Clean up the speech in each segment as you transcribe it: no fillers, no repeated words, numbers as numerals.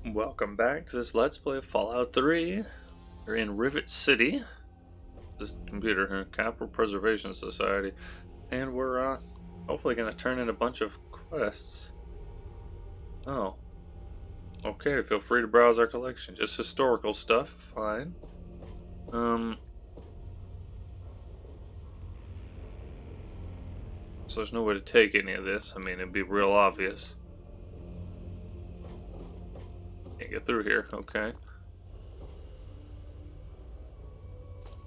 Welcome back to this Let's Play of Fallout 3. We're in Rivet City. This computer here, Capital Preservation Society. And we're hopefully going to turn in a bunch of quests. Oh. Okay, feel free to browse our collection. Just historical stuff, fine. So there's no way to take any of this. I mean, it'd be real obvious. Can't get through here, okay.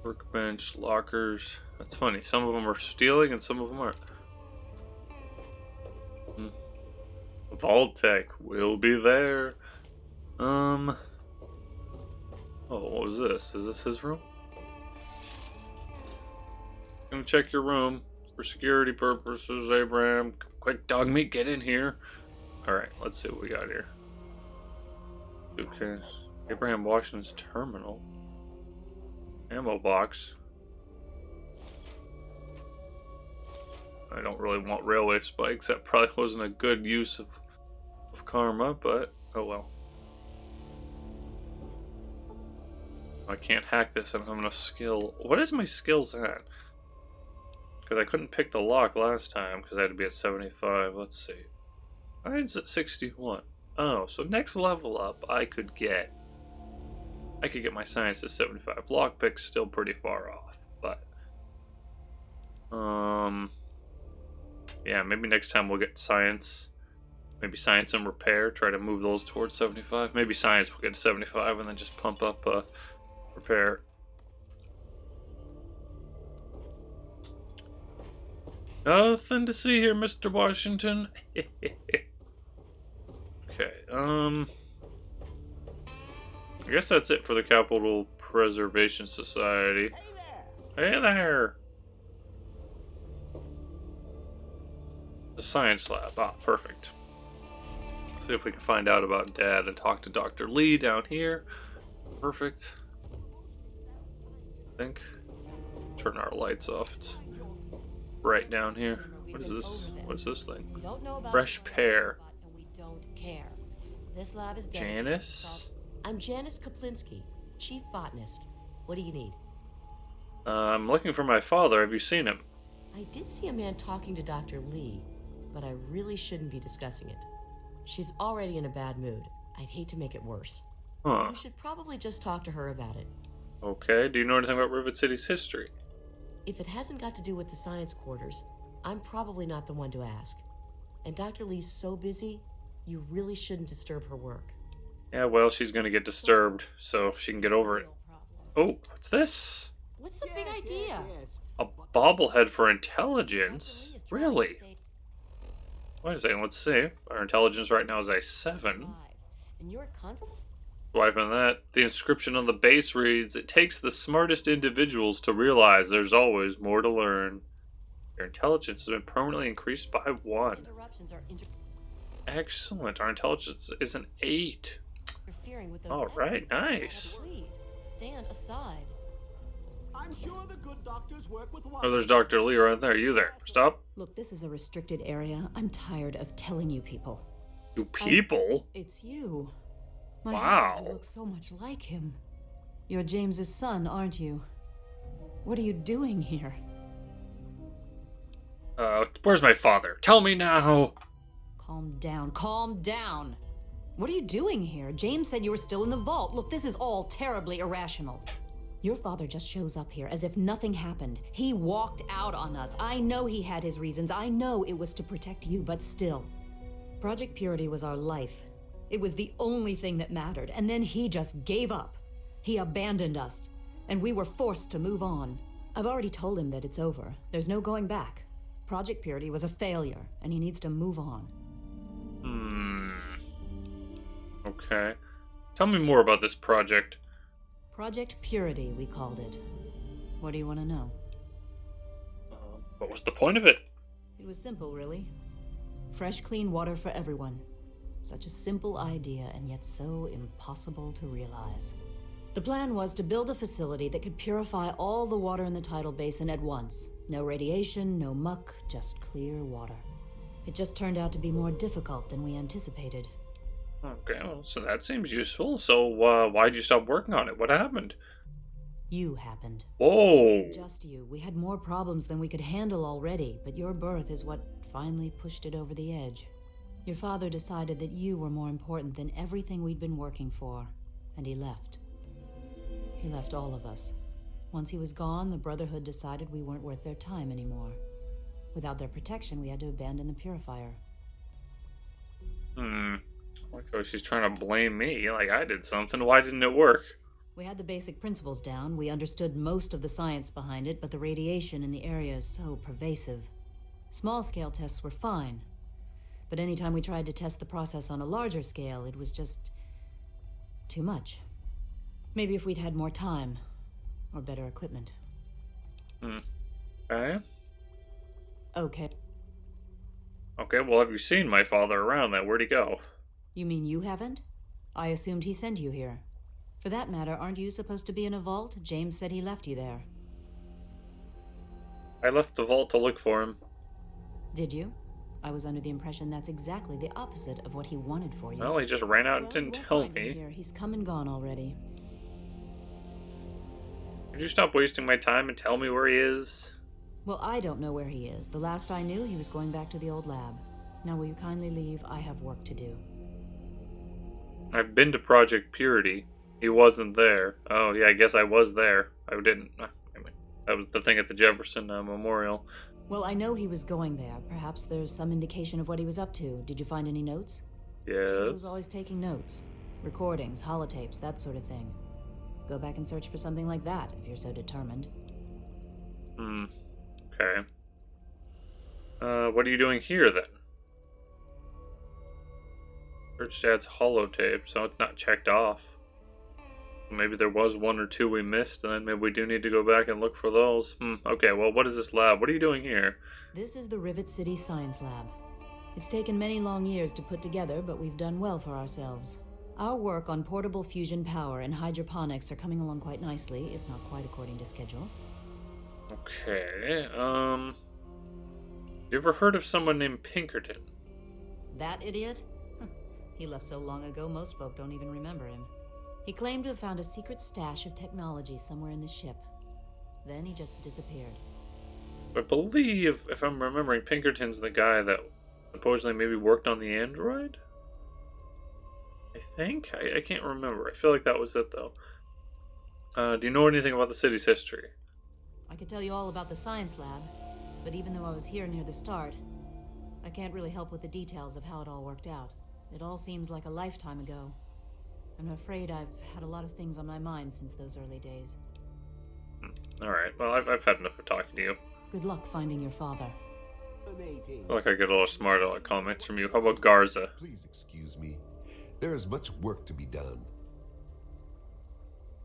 Workbench, lockers. That's funny. Some of them are stealing and some of them aren't. Vault Tech will be there. Oh, what was this? Is this his room? Gonna check your room for security purposes, Abraham. Quick, dog meat, get in here. Alright, let's see what we got here. Suitcase. Abraham Washington's terminal. Ammo box. I don't really want railway spikes. That probably wasn't a good use of karma, but oh well. I can't hack this. I don't have enough skill. What is my skills at? Because I couldn't pick the lock last time because I had to be at 75. Let's see. Mine's at 61. Oh, so next level up, I could get my science to 75. Lockpick's still pretty far off, but yeah, maybe next time we'll get science. Maybe science and repair. Try to move those towards 75. Maybe science will get to 75 and then just pump up repair. Nothing to see here, Mr. Washington. Okay, I guess that's it for the Capital Preservation Society. Hey there! The science lab. Ah, perfect. Let's see if we can find out about Dad and talk to Dr. Lee down here. Perfect. I think. Turn our lights off. It's bright down here. What is this? What is this thing? Fresh pear. Don't care. This lab is Janice? I'm Janice Kaplinski, Chief Botanist. What do you need? I'm looking for my father. Have you seen him? I did see a man talking to Dr. Lee, but I really shouldn't be discussing it. She's already in a bad mood. I'd hate to make it worse. Huh. You should probably just talk to her about it. Okay. Do you know anything about Rivet City's history? If it hasn't got to do with the science quarters, I'm probably not the one to ask. And Dr. Lee's so busy, you really shouldn't disturb her work. Yeah, well, she's gonna get disturbed, so she can get over it. Oh, what's this? What's the big idea? A bobblehead for intelligence? Really? Wait a second, let's see. Our intelligence right now is a 7. And you're confident? Swiping that. The inscription on the base reads, "It takes the smartest individuals to realize there's always more to learn. Your intelligence has been permanently increased by 1. Interruptions are Excellent. Our intelligence is an 8. interfering with those. All right, nice. Please stand aside. I'm sure the good doctors work with one. Oh, there's Dr. Lee right there. You there. Stop. Look, this is a restricted area. I'm tired of telling you people. You people? It's you. My Wow. heavens, you look so much like him. You're James's son, aren't you? What are you doing here? Where's my father? Tell me now. Calm down. Calm down. What are you doing here? James said you were still in the vault. Look, this is all terribly irrational. Your father just shows up here as if nothing happened. He walked out on us. I know he had his reasons. I know it was to protect you, but still. Project Purity was our life. It was the only thing that mattered, and then he just gave up. He abandoned us, and we were forced to move on. I've already told him that it's over. There's no going back. Project Purity was a failure, and he needs to move on. Okay. Tell me more about this project. Project Purity, we called it. What do you want to know? What was the point of it? It was simple, really. Fresh, clean water for everyone. Such a simple idea, and yet so impossible to realize. The plan was to build a facility that could purify all the water in the tidal basin at once. No radiation, no muck, just clear water. It just turned out to be more difficult than we anticipated. Okay, well, so that seems useful. So, why'd you stop working on it? What happened? You happened. Whoa! Just you. We had more problems than we could handle already, but your birth is what finally pushed it over the edge. Your father decided that you were more important than everything we'd been working for, and he left. He left all of us. Once he was gone, the Brotherhood decided we weren't worth their time anymore. Without their protection, we had to abandon the Purifier. Like, oh, she's trying to blame me. Like, I did something. Why didn't it work? We had the basic principles down. We understood most of the science behind it, but the radiation in the area is so pervasive. Small-scale tests were fine. But anytime we tried to test the process on a larger scale, it was just too much. Maybe if we'd had more time, or better equipment. Okay. Okay. Okay, well, have you seen my father around then? Where'd he go? You mean you haven't? I assumed he sent you here. For that matter, aren't you supposed to be in a vault? James said he left you there. I left the vault to look for him. Did you? I was under the impression that's exactly the opposite of what he wanted for you. Well, he just ran out and Well, didn't we'll tell find him me. here. He's come and gone already. Could you stop wasting my time and tell me where he is? Well, I don't know where he is. The last I knew, he was going back to the old lab. Now, will you kindly leave? I have work to do. I've been to Project Purity. He wasn't there. Oh, yeah, I guess I was there. I didn't. I mean, that was the thing at the Jefferson Memorial. Well, I know he was going there. Perhaps there's some indication of what he was up to. Did you find any notes? James was Yes. always taking notes. Recordings, holotapes, that sort of thing. Go back and search for something like that, if you're so determined. Okay. What are you doing here, then? Search stats holotape, so it's not checked off. Maybe there was one or two we missed, and then maybe we do need to go back and look for those. Okay, well, what is this lab? What are you doing here? This is the Rivet City Science Lab. It's taken many long years to put together, but we've done well for ourselves. Our work on portable fusion power and hydroponics are coming along quite nicely, if not quite according to schedule. Okay, you ever heard of someone named Pinkerton? That idiot? He left so long ago, most folk don't even remember him. He claimed to have found a secret stash of technology somewhere in the ship. Then he just disappeared. I believe, if I'm remembering, Pinkerton's the guy that supposedly maybe worked on the android? I think? I can't remember. I feel like that was it, though. Do you know anything about the city's history? I could tell you all about the science lab, but even though I was here near the start, I can't really help with the details of how it all worked out. It all seems like a lifetime ago. I'm afraid I've had a lot of things on my mind since those early days. Alright, well, I've had enough of talking to you. Good luck finding your father. I feel like I get a lot of smart comments from you. How about Garza? Please excuse me. There is much work to be done.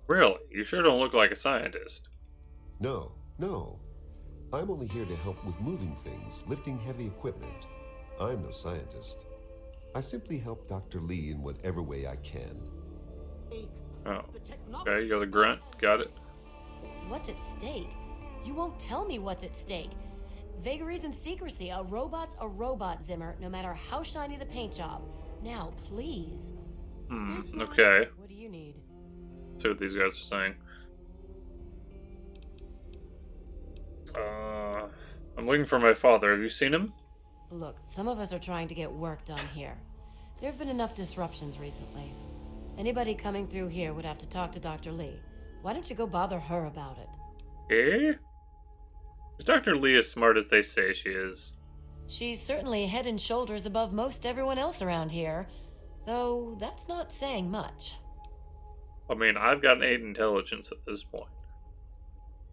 Really? You sure don't look like a scientist. No. I'm only here to help with moving things, lifting heavy equipment. I'm no scientist. I simply help Dr. Lee in whatever way I can. Oh, okay, you're the grunt. Got it. What's at stake? You won't tell me what's at stake. Vagaries and secrecy. A robot's a robot, Zimmer, no matter how shiny the paint job. Now, please. Okay. What do you need? Let's see what these guys are saying. I'm looking for my father. Have you seen him? Look, some of us are trying to get work done here. There have been enough disruptions recently. Anybody coming through here would have to talk to Dr. Lee. Why don't you go bother her about it? Eh? Is Dr. Lee as smart as they say she is? She's certainly head and shoulders above most everyone else around here, though that's not saying much. I mean, I've got an 8 intelligence at this point.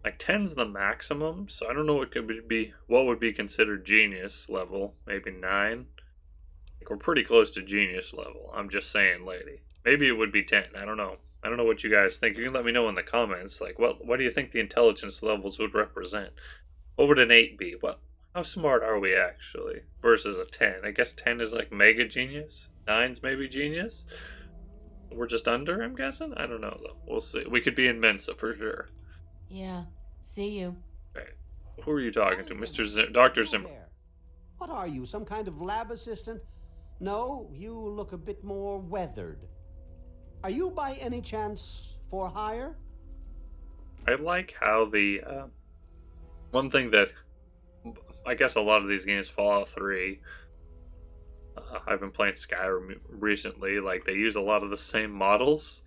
Like 10's the maximum, so I don't know what would be considered genius level. Maybe 9. Like we're pretty close to genius level. I'm just saying, lady. Maybe it would be 10. I don't know. I don't know what you guys think. You can let me know in the comments. Like, what do you think the intelligence levels would represent? What would an 8 be? How smart are we actually? Versus a 10. I guess 10 is like mega genius. 9's maybe genius. We're just under, I'm guessing? I don't know, though. We'll see. We could be in Mensa for sure. Yeah, see you. Okay. Who are you talking to? Dr. Zimmer. What are you, some kind of lab assistant? No, you look a bit more weathered. Are you by any chance for hire? I like how the one thing that I guess a lot of these games, Fallout 3, I've been playing Skyrim recently, like they use a lot of the same models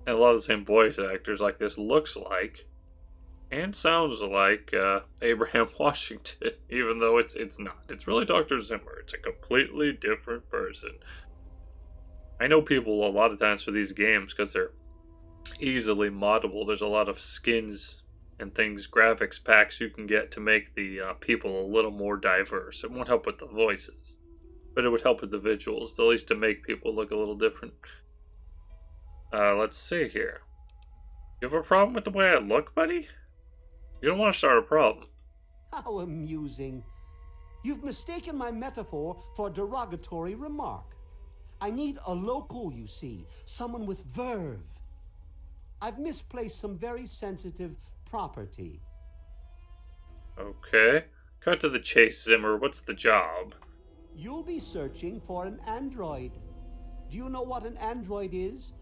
and a lot of the same voice actors. Like this looks like and sounds like Abraham Washington, even though it's not. It's really Dr. Zimmer. It's a completely different person. I know people a lot of times for these games, because they're easily moddable, there's a lot of skins and things, graphics packs you can get to make the people a little more diverse. It won't help with the voices, but it would help with the visuals, at least to make people look a little different. Let's see here. You have a problem with the way I look, buddy? You don't want to start a problem. How amusing. You've mistaken my metaphor for a derogatory remark. I need a local, you see, someone with verve. I've misplaced some very sensitive property. Okay. Cut to the chase, Zimmer. What's the job? You'll be searching for an android. Do you know what an android is?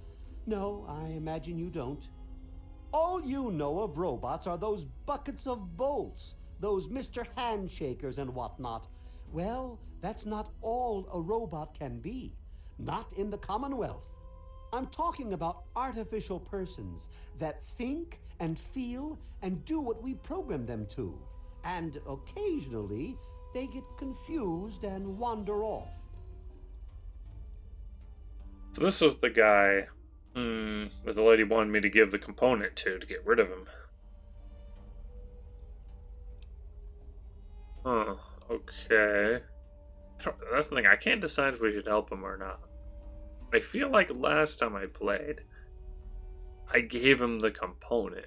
No, I imagine you don't. All you know of robots are those buckets of bolts, those Mr. Handshakers and whatnot. Well, that's not all a robot can be. Not in the Commonwealth. I'm talking about artificial persons that think and feel and do what we program them to. And occasionally, they get confused and wander off. So this is the guy that the lady wanted me to give the component to get rid of him. Huh, okay. That's the thing, I can't decide if we should help him or not. I feel like last time I played, I gave him the component.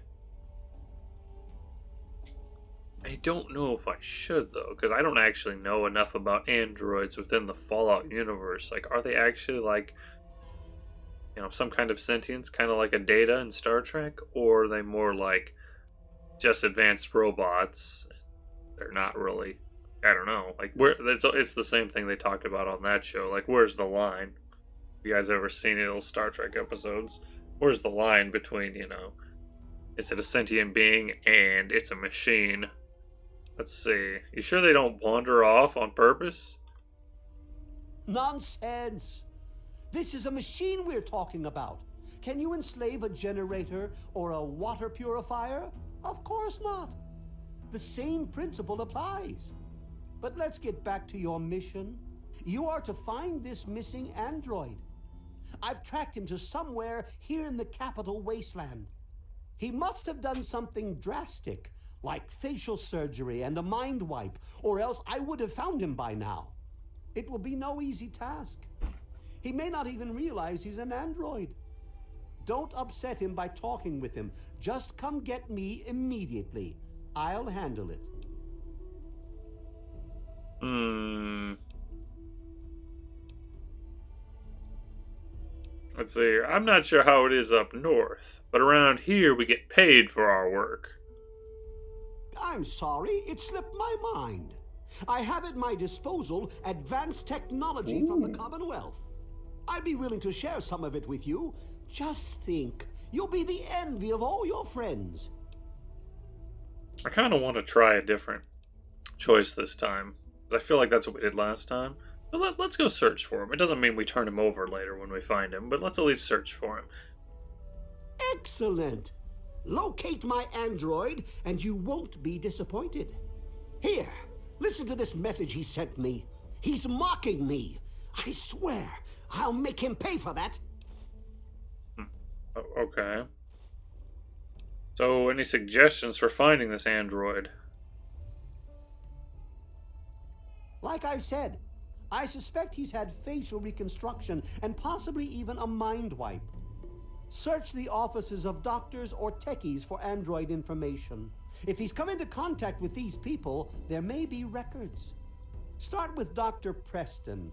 I don't know if I should, though, because I don't actually know enough about androids within the Fallout universe. Like, are they actually, like, you know, some kind of sentience, kind of like a Data in Star Trek? Or are they more like just advanced robots? They're not really, I don't know. Like, it's the same thing they talked about on that show. Like, where's the line? You guys ever seen any of those Star Trek episodes? Where's the line between, you know, is it a sentient being and it's a machine? Let's see. You sure they don't wander off on purpose? Nonsense! This is a machine we're talking about. Can you enslave a generator or a water purifier? Of course not. The same principle applies. But let's get back to your mission. You are to find this missing android. I've tracked him to somewhere here in the capital wasteland. He must have done something drastic, like facial surgery and a mind wipe, or else I would have found him by now. It will be no easy task. He may not even realize he's an android. Don't upset him by talking with him. Just come get me immediately. I'll handle it. Let's see. I'm not sure how it is up north, but around here we get paid for our work. I'm sorry, it slipped my mind. I have at my disposal advanced technology from the Commonwealth. I'd be willing to share some of it with you. Just think, you'll be the envy of all your friends. I kind of want to try a different choice this time, because I feel like that's what we did last time. But let's go search for him. It doesn't mean we turn him over later when we find him, but let's at least search for him. Excellent. Locate my android, and you won't be disappointed. Here, listen to this message he sent me. He's mocking me. I swear, I'll make him pay for that. Okay. So, any suggestions for finding this android? Like I said, I suspect he's had facial reconstruction and possibly even a mind wipe. Search the offices of doctors or techies for android information. If he's come into contact with these people, there may be records. Start with Dr. Preston.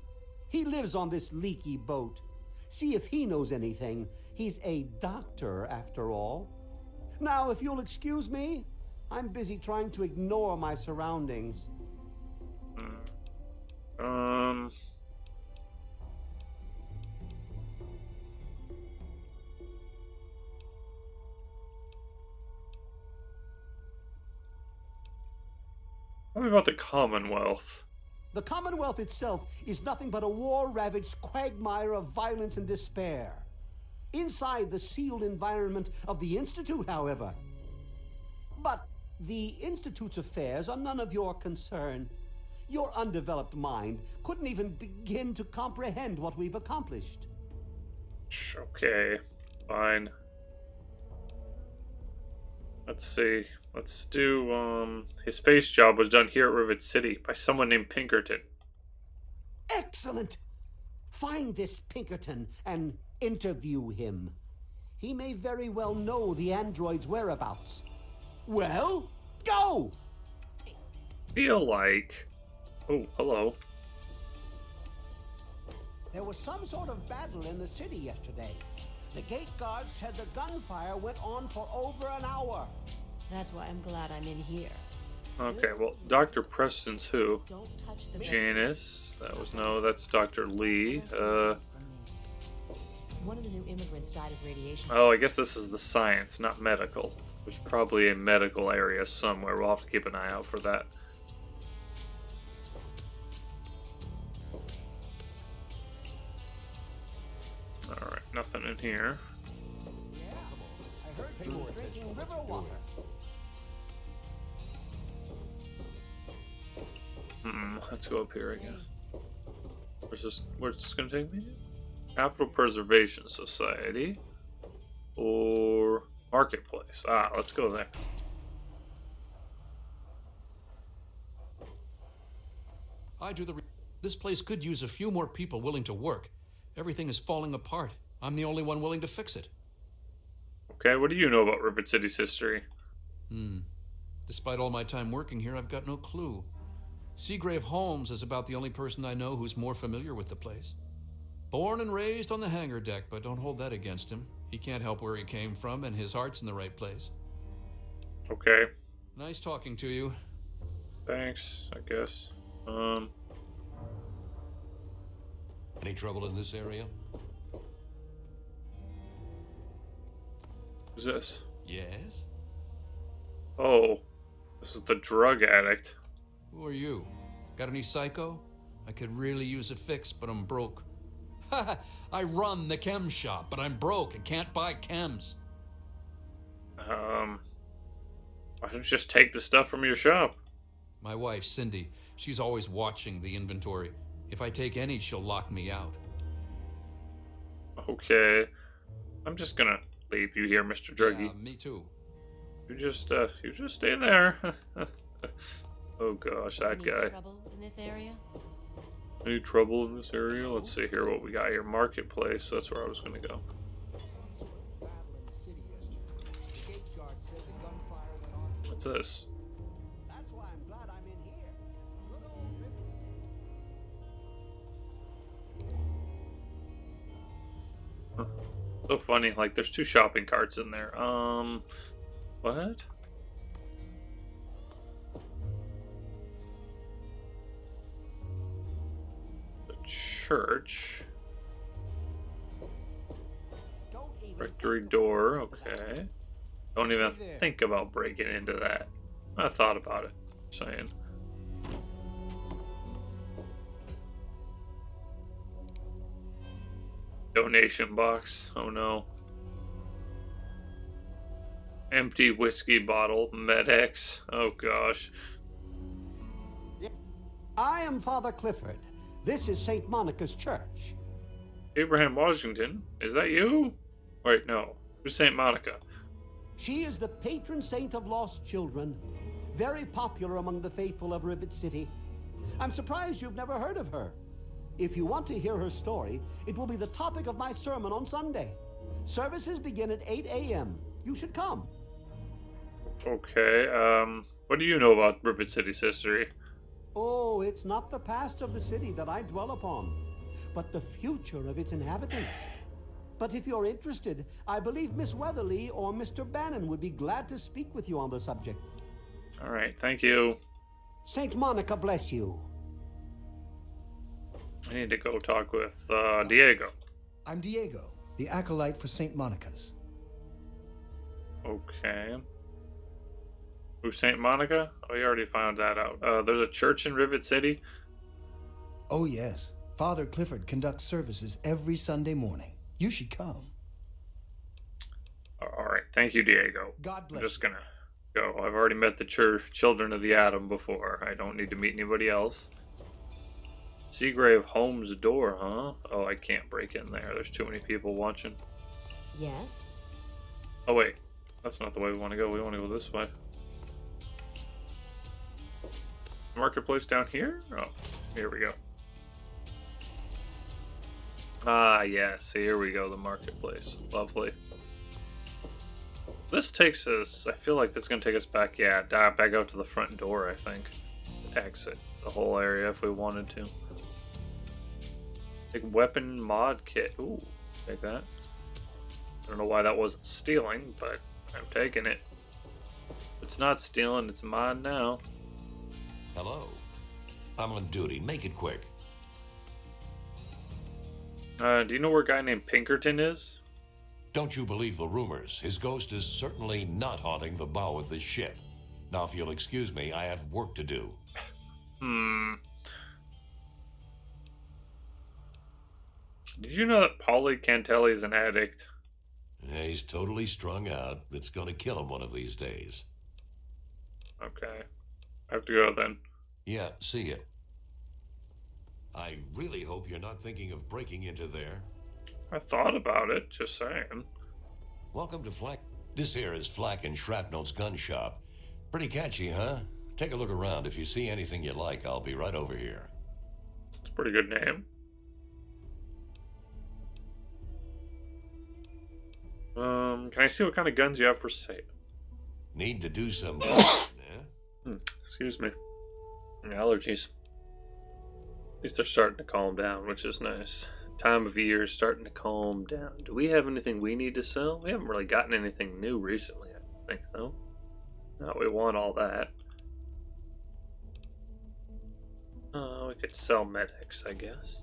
He lives on this leaky boat. See if he knows anything. He's a doctor, after all. Now, if you'll excuse me, I'm busy trying to ignore my surroundings. Tell me about the Commonwealth. The Commonwealth itself is nothing but a war-ravaged quagmire of violence and despair. Inside the sealed environment of the Institute, however. But the Institute's affairs are none of your concern. Your undeveloped mind couldn't even begin to comprehend what we've accomplished. Okay, fine. Let's see. Let's do, his face job was done here at Rivet City by someone named Pinkerton. Excellent! Find this Pinkerton and interview him. He may very well know the android's whereabouts. Well, go! Feel like... Oh, hello. There was some sort of battle in the city yesterday. The gate guards said the gunfire went on for over an hour. That's why I'm glad I'm in here. Okay, well, Dr. Preston's who? Don't touch the Janice. That was no, that's Dr. Lee. One of the new immigrants died of radiation. Oh, I guess this is the science, not medical. There's probably a medical area somewhere. We'll have to keep an eye out for that. Alright, nothing in here. Yeah, I heard they were drinking river water. Let's go up here, I guess. Where's this gonna take me? Capital Preservation Society. Or Marketplace. Ah, let's go there. This place could use a few more people willing to work. Everything is falling apart. I'm the only one willing to fix it. Okay, what do you know about Rivet City's history? Despite all my time working here, I've got no clue. Seagrave Holmes is about the only person I know who's more familiar with the place. Born and raised on the hangar deck, but don't hold that against him. He can't help where he came from, and his heart's in the right place. Okay. Nice talking to you. Thanks, I guess. Any trouble in this area? Who's this? Yes? Oh, this is the drug addict. Who are you? Got any psycho? I could really use a fix, but I'm broke. Ha! I run the chem shop, but I'm broke and can't buy chems. Why don't you just take the stuff from your shop? My wife, Cindy, she's always watching the inventory. If I take any, she'll lock me out. Okay. I'm just gonna leave you here, Mr. Druggy. Yeah, me too. You just stay there. Oh gosh, that Any guy. trouble in this area? Any trouble in this area? Let's see here what we got here. Marketplace, that's where I was gonna go. What's this? That's why I'm glad I'm in here. Good old Rivet. So funny, like there's two shopping carts in there. What? The church. Rectory door, okay. Don't even think about breaking into that. I thought about it. Saying. Donation box. Oh no. Empty whiskey bottle. Med-X. Oh gosh. I am Father Clifford. This is St. Monica's Church. Abraham Washington. Is that you? Wait, no. Who's St. Monica? She is the patron saint of lost children. Very popular among the faithful of Rivet City. I'm surprised you've never heard of her. If you want to hear her story, it will be the topic of my sermon on Sunday. Services begin at 8 a.m. You should come. Okay, what do you know about Rivet City's history? Oh, it's not the past of the city that I dwell upon, but the future of its inhabitants. But if you're interested, I believe Miss Weatherly or Mr. Bannon would be glad to speak with you on the subject. Alright, thank you. Saint Monica bless you. I need to go talk with, Diego. I'm Diego, the acolyte for St. Monica's. Okay. Ooh, St. Monica? Oh, we already found that out. There's a church in Rivet City? Oh, yes. Father Clifford conducts services every Sunday morning. You should come. Alright, thank you, Diego. God bless I'm just you. gonna go. I've already met the Children of the Atom before. I don't need to meet anybody else. Seagrave Holmes' door, huh? Oh, I can't break in there. There's too many people watching. Yes? Oh, wait. That's not the way we want to go. We want to go this way. Marketplace down here? Oh, here we go. Ah, yes. Here we go. The marketplace. Lovely. This takes us... I feel like this is going to take us back... Yeah, back out to the front door, I think. Exit the whole area if we wanted to. Big weapon mod kit. Ooh, take that. I don't know why that wasn't stealing, but I'm taking it. If it's not stealing, it's mine now. Hello. I'm on duty. Make it quick. Do you know where a guy named Pinkerton is? Don't you believe the rumors? His ghost is certainly not haunting the bow of this ship. Now, if you'll excuse me, I have work to do. Did you know that Paulie Cantelli is an addict? Yeah, he's totally strung out. It's going to kill him one of these days. Okay. I have to go then. Yeah, see ya. I really hope you're not thinking of breaking into there. I thought about it, just saying. Welcome to Flack. This here is Flack and Shrapnel's gun shop. Pretty catchy, huh? Take a look around. If you see anything you like, I'll be right over here. It's a pretty good name. Can I see what kind of guns you have for sale? Need to do some... Excuse me. Allergies. At least they're starting to calm down, which is nice. Time of year is starting to calm down. Do we have anything we need to sell? We haven't really gotten anything new recently, I think, though. No, we want all that. We could sell medics, I guess.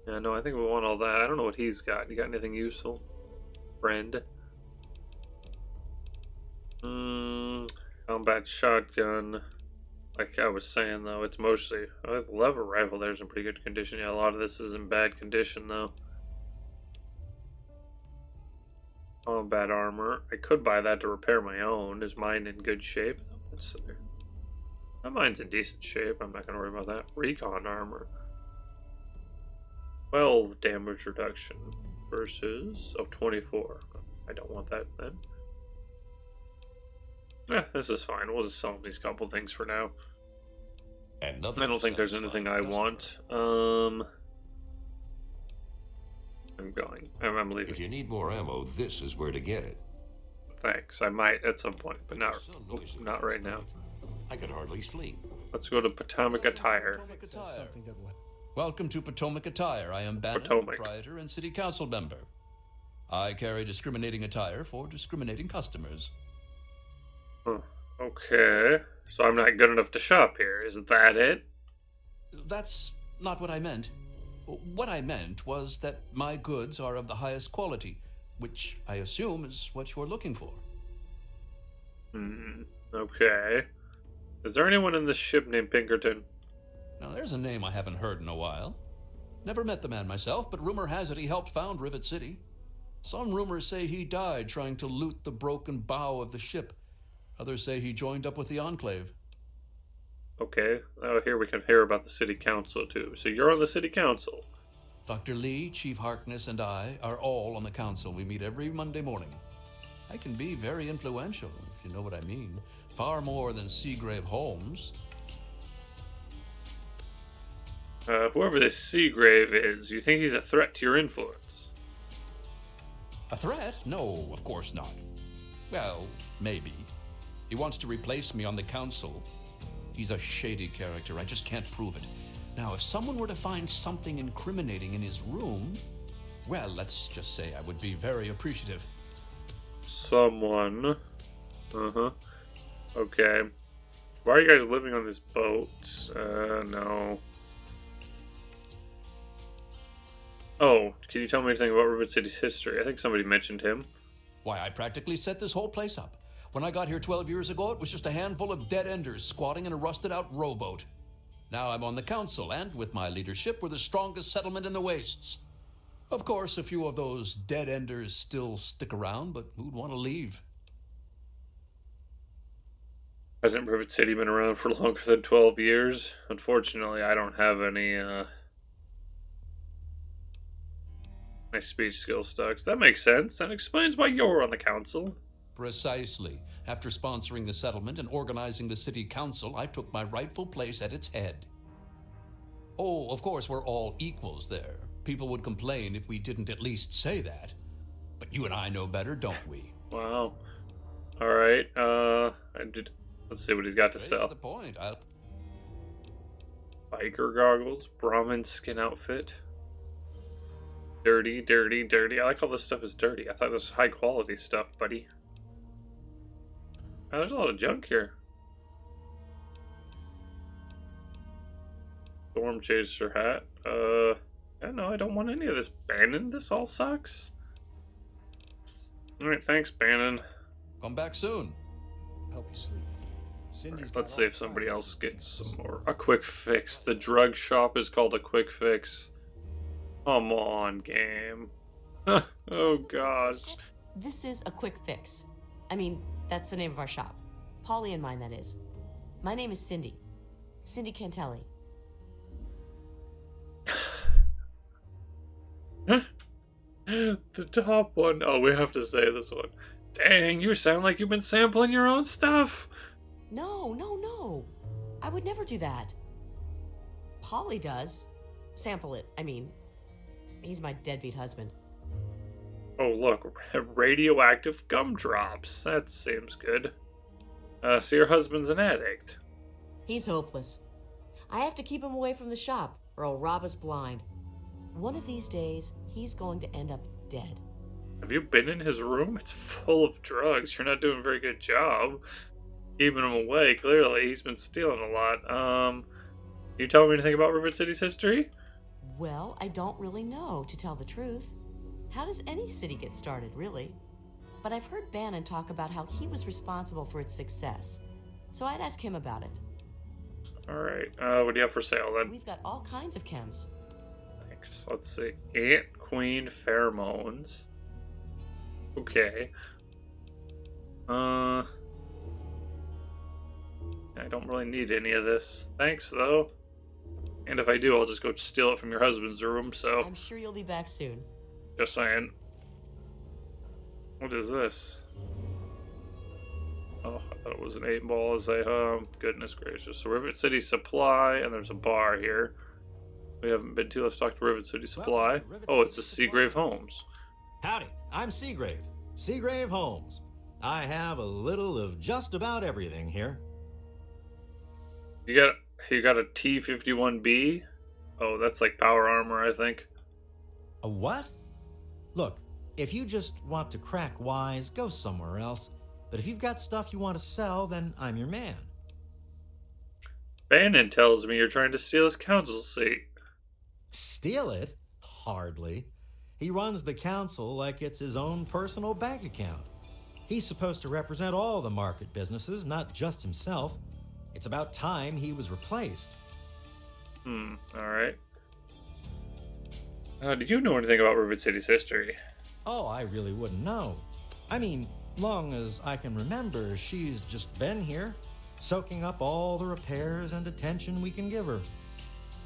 Yeah, no, I think we want all that. I don't know what he's got. You got anything useful? Friend? Combat shotgun. Like I was saying, though, it's mostly... the lever rifle there's in pretty good condition. Yeah, a lot of this is in bad condition, though. Combat armor. I could buy that to repair my own. Is mine in good shape? Let's see. Mine's in decent shape. I'm not going to worry about that. Recon armor. 12 damage reduction versus... Oh, 24. I don't want that then. Yeah, this is fine. We'll just sell these couple things for now. I don't think there's anything I want. I'm going. I'm leaving. If you need more ammo, this is where to get it. Thanks. I might at some point, but not right now. I could hardly sleep. Let's go to Potomac Attire. Welcome to Potomac Attire. I am Bannon, proprietor and city council member. I carry discriminating attire for discriminating customers. Okay. So I'm not good enough to shop here. Is that it? That's not what I meant. What I meant was that my goods are of the highest quality, which I assume is what you're looking for. Okay. Is there anyone in this ship named Pinkerton? Now, there's a name I haven't heard in a while. Never met the man myself, but rumor has it he helped found Rivet City. Some rumors say he died trying to loot the broken bow of the ship. Others say he joined up with the Enclave. Okay. Oh, here we can hear about the city council, too. So you're on the city council. Dr. Lee, Chief Harkness, and I are all on the council. We meet every Monday morning. I can be very influential, if you know what I mean. Far more than Seagrave Holmes. Whoever this Seagrave is, you think he's a threat to your influence? A threat? No, of course not. Well, maybe. He wants to replace me on the council. He's a shady character. I just can't prove it. Now, if someone were to find something incriminating in his room, well, let's just say I would be very appreciative. Someone. Okay. Why are you guys living on this boat? No. Oh, can you tell me anything about Rivet City's history? I think somebody mentioned him. Why, I practically set this whole place up. When I got here 12 years ago, it was just a handful of dead enders squatting in a rusted-out rowboat. Now I'm on the council, and with my leadership, we're the strongest settlement in the wastes. Of course, a few of those dead enders still stick around, but who'd want to leave? Hasn't Rivet City been around for longer than 12 years? Unfortunately, I don't have any, my speech skills sucks. That makes sense. That explains why you're on the council. Precisely. After sponsoring the settlement and organizing the city council, I took my rightful place at its head. Oh, of course, we're all equals there. People would complain if we didn't at least say that. But you and I know better, don't we? Wow. Alright, let's see what he's got to Straight sell. to the point. Biker goggles, Brahmin skin outfit. Dirty, dirty, dirty. I like all this stuff is dirty. I thought this was high quality stuff, buddy. Oh, there's a lot of junk here. Storm chaser hat. Yeah, no, I don't want any of this. Bannon, this all sucks. Alright, thanks, Bannon. Come back soon. Help you sleep. Cindy's Let's see if somebody else gets some more. A quick fix. The drug shop is called a quick fix. Come on, game. Oh, gosh. This is a quick fix. I mean, that's the name of our shop. Polly and mine, that is. My name is Cindy. Cindy Cantelli. The top one. Oh, we have to say this one. Dang, you sound like you've been sampling your own stuff. No, no, no. I would never do that. Polly does. Sample it, I mean. He's my deadbeat husband. Oh, look. Radioactive gumdrops. That seems good. So your husband's an addict. He's hopeless. I have to keep him away from the shop, or he'll rob us blind. One of these days, he's going to end up dead. Have you been in his room? It's full of drugs. You're not doing a very good job keeping him away. Clearly, he's been stealing a lot. Can you tell me anything about Rivet City's history? Well, I don't really know, to tell the truth. How does any city get started, really? But I've heard Bannon talk about how he was responsible for its success. So I'd ask him about it. Alright, what do you have for sale then? We've got all kinds of chems. Thanks. Let's see. Ant Queen pheromones. Okay. I don't really need any of this. Thanks, though. And if I do, I'll just go steal it from your husband's room, so... I'm sure you'll be back soon. Just saying. What is this? Oh, I thought it was an 8-ball. As goodness gracious. So Rivet City Supply, and there's a bar here. We haven't been to. Let's talk to Rivet City Supply. Oh, it's the Seagrave Homes. Howdy, I'm Seagrave. Seagrave Holmes. I have a little of just about everything here. You got a T-51B? Oh, that's like power armor, I think. A what? Look, if you just want to crack wise, go somewhere else. But if you've got stuff you want to sell, then I'm your man. Bannon tells me you're trying to steal his council seat. Steal it? Hardly. He runs the council like it's his own personal bank account. He's supposed to represent all the market businesses, not just himself. It's about time he was replaced. Alright. Did you know anything about Rivet City's history? Oh, I really wouldn't know. I mean, long as I can remember, she's just been here, soaking up all the repairs and attention we can give her.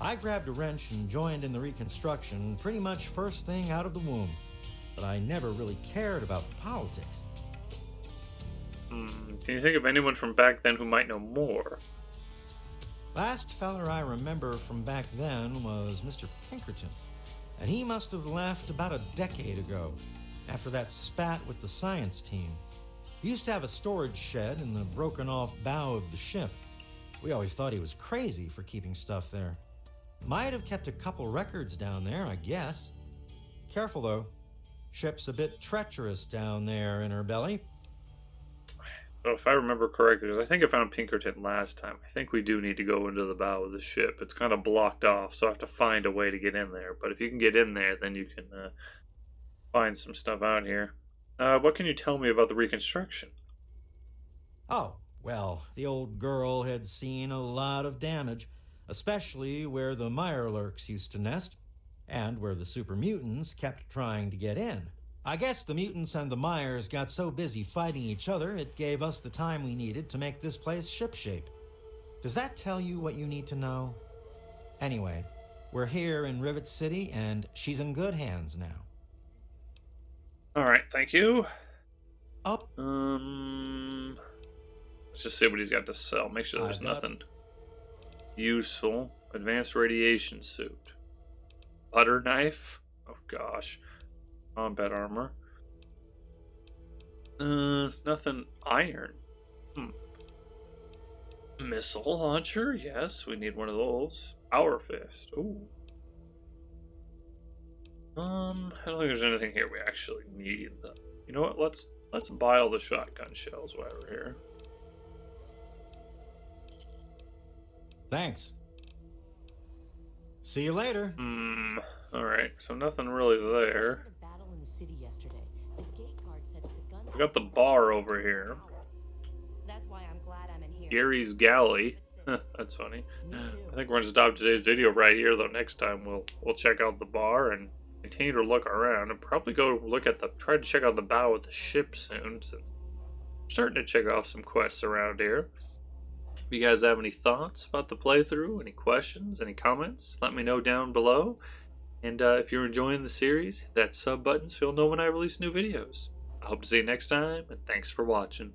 I grabbed a wrench and joined in the reconstruction pretty much first thing out of the womb, but I never really cared about politics. Can you think of anyone from back then who might know more? Last feller I remember from back then was Mr. Pinkerton, and he must have left about a decade ago, after that spat with the science team. He used to have a storage shed in the broken-off bow of the ship. We always thought he was crazy for keeping stuff there. Might have kept a couple records down there, I guess. Careful, though. Ship's a bit treacherous down there in her belly. So if I remember correctly, because I think I found Pinkerton last time, I think we do need to go into the bow of the ship. It's kind of blocked off, so I have to find a way to get in there. But if you can get in there, then you can find some stuff out here. What can you tell me about the reconstruction? Oh, well, the old girl had seen a lot of damage, especially where the Mirelurks used to nest, and where the super mutants kept trying to get in. I guess the mutants and the Myers got so busy fighting each other, it gave us the time we needed to make this place shipshape. Does that tell you what you need to know? Anyway, we're here in Rivet City, and she's in good hands now. Alright, thank you. Up. Let's just see what he's got to sell. Make sure there's nothing useful. Advanced radiation suit. Butter knife. Oh gosh. Combat armor. Nothing iron. Missile launcher. Yes, we need one of those. Power fist. Ooh. I don't think there's anything here we actually need. You know what? Let's buy all the shotgun shells while we're here. Thanks. See you later. Alright, so nothing really there. Battle in the city yesterday. The gate guard said that the gun. We got the bar over here. That's why I'm glad I'm in here. Gary's Galley. That's funny. I think we're gonna stop today's video right here, though. Next time we'll check out the bar and continue to look around, and probably go look at try to check out the bow of the ship soon, since I'm starting to check off some quests around here. If you guys have any thoughts about the playthrough, any questions, any comments, let me know down below. And if you're enjoying the series, hit that sub button so you'll know when I release new videos. I hope to see you next time, and thanks for watching.